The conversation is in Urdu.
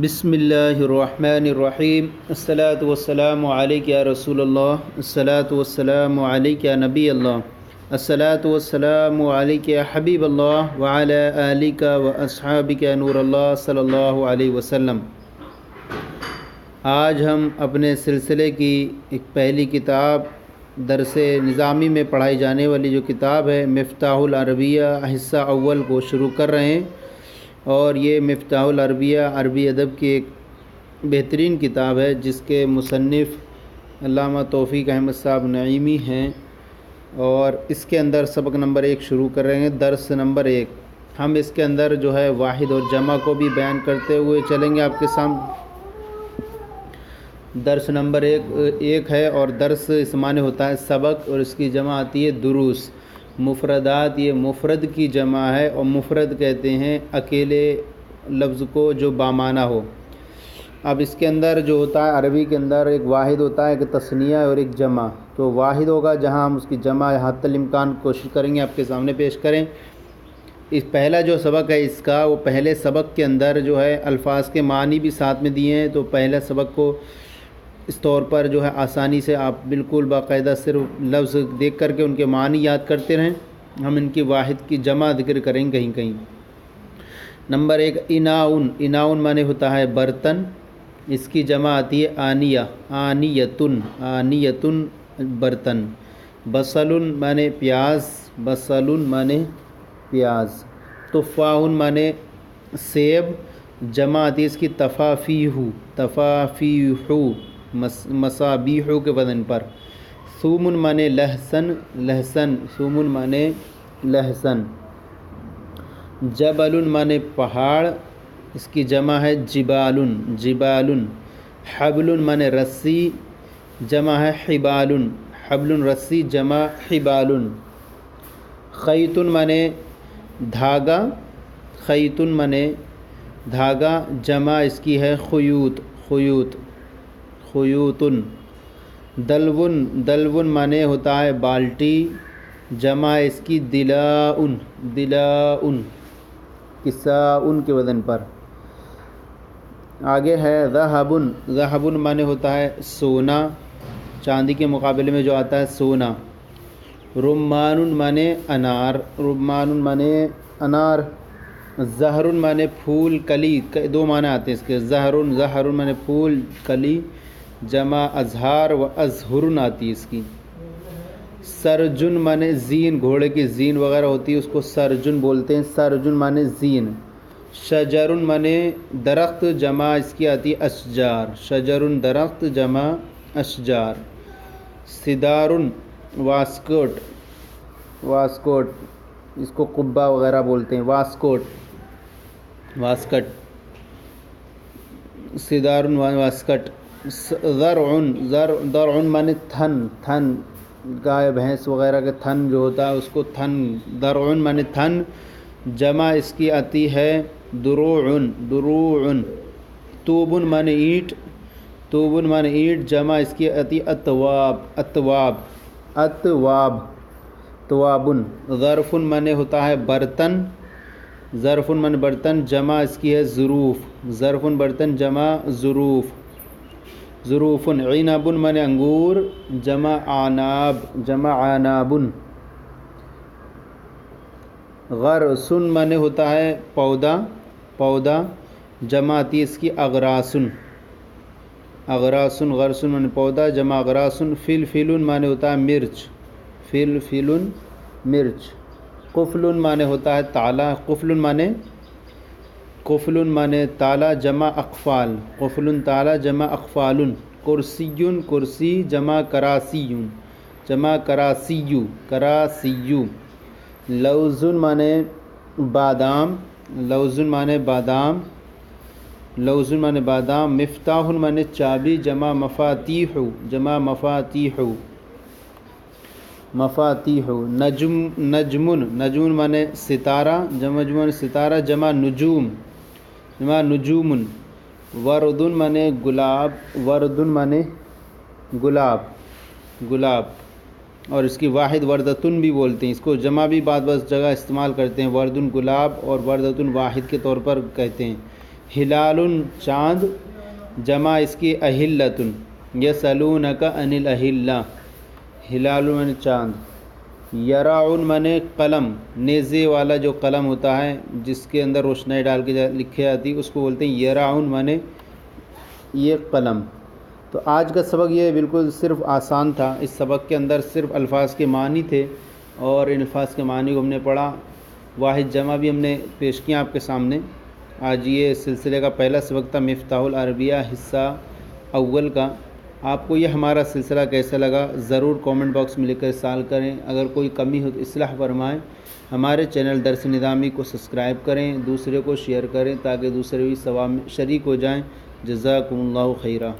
بسم اللہ الرحمن الرحیم الصلاۃ والسلام علیک یا رسول اللہ الصلاۃ والسلام علیک یا نبی اللہ الصلاۃ والسلام علیک یا حبیب اللہ وعلی آلک و اصحابک یا نور اللہ صلی اللہ علیہ وسلم۔ آج ہم اپنے سلسلے کی ایک پہلی کتاب درس نظامی میں پڑھائی جانے والی جو کتاب ہے مفتاح العربیہ حصہ اول کو شروع کر رہے ہیں، اور یہ مفتاح العربیہ عربی ادب کی ایک بہترین کتاب ہے جس کے مصنف علامہ توفیق احمد صاحب نعیمی ہیں، اور اس کے اندر سبق نمبر 1 شروع کر رہے ہیں، درس نمبر 1۔ ہم اس کے اندر جو ہے واحد اور جمع کو بھی بیان کرتے ہوئے چلیں گے آپ کے سامنے۔ درس نمبر 1 ہے، اور درس اس معنی ہوتا ہے سبق، اور اس کی جمع آتی ہے دروس۔ مفردات یہ مفرد کی جمع ہے، اور مفرد کہتے ہیں اکیلے لفظ کو جو بامعنی ہو۔ اب اس کے اندر جو ہوتا ہے عربی کے اندر ایک واحد ہوتا ہے، ایک تثنیہ اور ایک جمع۔ تو واحد ہوگا جہاں ہم اس کی جمع حتی الامکان کوشش کریں گے آپ کے سامنے پیش کریں۔ اس پہلا جو سبق ہے اس کا، وہ پہلے سبق کے اندر جو ہے الفاظ کے معنی بھی ساتھ میں دیے ہیں، تو پہلا سبق کو اس طور پر جو ہے آسانی سے آپ بالکل باقاعدہ صرف لفظ دیکھ کر کے ان کے معنی یاد کرتے رہیں۔ ہم ان کی واحد کی جمع ذکر کریں کہیں کہیں۔ نمبر 1 اناؤن۔ اناؤن معنی ہوتا ہے برتن، اس کی جمع آتی ہے آنیہ، آنیتن، آنیتن برتن۔ بصلن معنی پیاز، بصلن معنی پیاز۔ تفاحن معنی سیب، جمع آتی ہے اس کی تفافیح، تفافیح، مصابیح کے وزن پر۔ ثومن معنی لہسن، لہسن، ثومن معنی لہسن۔ جبل معنی پہاڑ، اس کی جمع ہے جبال، جبال۔ حبل معنی رسی، جمع ہے حبال، حبل رسی، جمع حبال۔ خیط معنی دھاگا، خیط معنی دھاگا، جمع اس کی ہے خیوط، خیوط، خیوطن۔ دلون، دلون معنی ہوتا ہے بالٹی، جمع اس کی دلاؤن، دلاؤن، کساؤن کے وزن پر۔ آگے ہے ذہبن۔ ذہبن معنی ہوتا ہے سونا، چاندی کے مقابلے میں جو آتا ہے سونا۔ رمان معنی انار، رمان معنی انار۔ زہر معنی پھول، کلی، 2 معنی آتے ہیں اس کے۔ زہر، زہر معنی پھول، کلی، جمع ازہار و ازہرن آتی ہے اس کی۔ سرجن معنی زین، گھوڑے کی زین وغیرہ ہوتی ہے اس کو سرجن بولتے ہیں، سرجن معنی زین۔ شجرن معنی درخت، جمع اس کی آتی ہے اشجار، شجرن درخت، جمع اشجار۔ صدارن واسکوٹ، واسکوٹ، اس کو قبہ وغیرہ بولتے ہیں، واسکوٹ، واسکٹ۔ صدارن واسکٹ۔ ذرعن، ذرعن معنی تھن، تھن، گائے بھینس وغیرہ کے تھن جو ہوتا ہے اس کو تھن، ذرعن معنی تھن، جمع اس کی آتی ہے دروعن، دروعن۔ طوبن معنی اینٹ، طوبن معنی اینٹ، جمع اس کی آتی اتواب، اتواب، اتواب، توابن۔ ظرفن معنی ہوتا ہے برتن، ظرفن معنی برتن، جمع اس کی ہے ظروف، ظرفن برتن، جمع ظروف، ظروفن۔ عنبن معنی انگور، جمع عناب، جمع عنابن۔ غرسن معنی ہوتا ہے پودا، پودا، جمع آتی ہے اس کی اغراسن، اغراسن، غرسن معنی پودا، جمع اغراسن۔ فلفلن معنی ہوتا ہے مرچ، فلفلن مرچ۔ قفلن معنی ہوتا ہے تالا، قفلن معنی، قفلن معنی تالا، جمع اقفال، قفلن تالا، جمع اقفال۔ کرسیٌ کرسی، جمع کراسیٌ، جمع کراسیُ، کراسیُ۔ لوزن معنی بادام، لوزن معنی بادام، لوزن معنی بادام۔ مفتاح معنی چابی، جمع مفاتیح، جمع مفاتیح، مفاتیح۔ نجم، نجمن، نجمن معنی ستارہ، جمع ستارہ، جمع نجوم، جمع نجومن۔ وردن معنی گلاب، وردن معنی گلاب، گلاب، اور اس کی واحد وردتن بھی بولتے ہیں، اس کو جمع بھی بعض جگہ استعمال کرتے ہیں، وردن گلاب اور وردتن واحد کے طور پر کہتے ہیں۔ ہلال چاند، جمع اس کی اہلتن، یسألونک عن الاہلہ، ہلال من چاند، یراعن من قلم، نیزے والا جو قلم ہوتا ہے جس کے اندر روشنائی ڈال کے لکھی جاتی اس کو بولتے ہیں یراعن من یہ قلم۔ تو آج کا سبق یہ بالکل صرف آسان تھا، اس سبق کے اندر صرف الفاظ کے معنی تھے اور ان الفاظ کے معنی کو ہم نے پڑھا، واحد جمع بھی ہم نے پیش کیا آپ کے سامنے۔ آج یہ سلسلے کا پہلا سبق تھا مفتاح العربیہ حصہ اول کا۔ آپ کو یہ ہمارا سلسلہ کیسا لگا ضرور کامنٹ باکس میں لکھ کر ارسال کریں، اگر کوئی کمی ہو تو اصلاح فرمائیں۔ ہمارے چینل درس نظامی کو سبسکرائب کریں، دوسرے کو شیئر کریں تاکہ دوسرے بھی ثواب میں شریک ہو جائیں۔ جزاکم اللہ خیرہ۔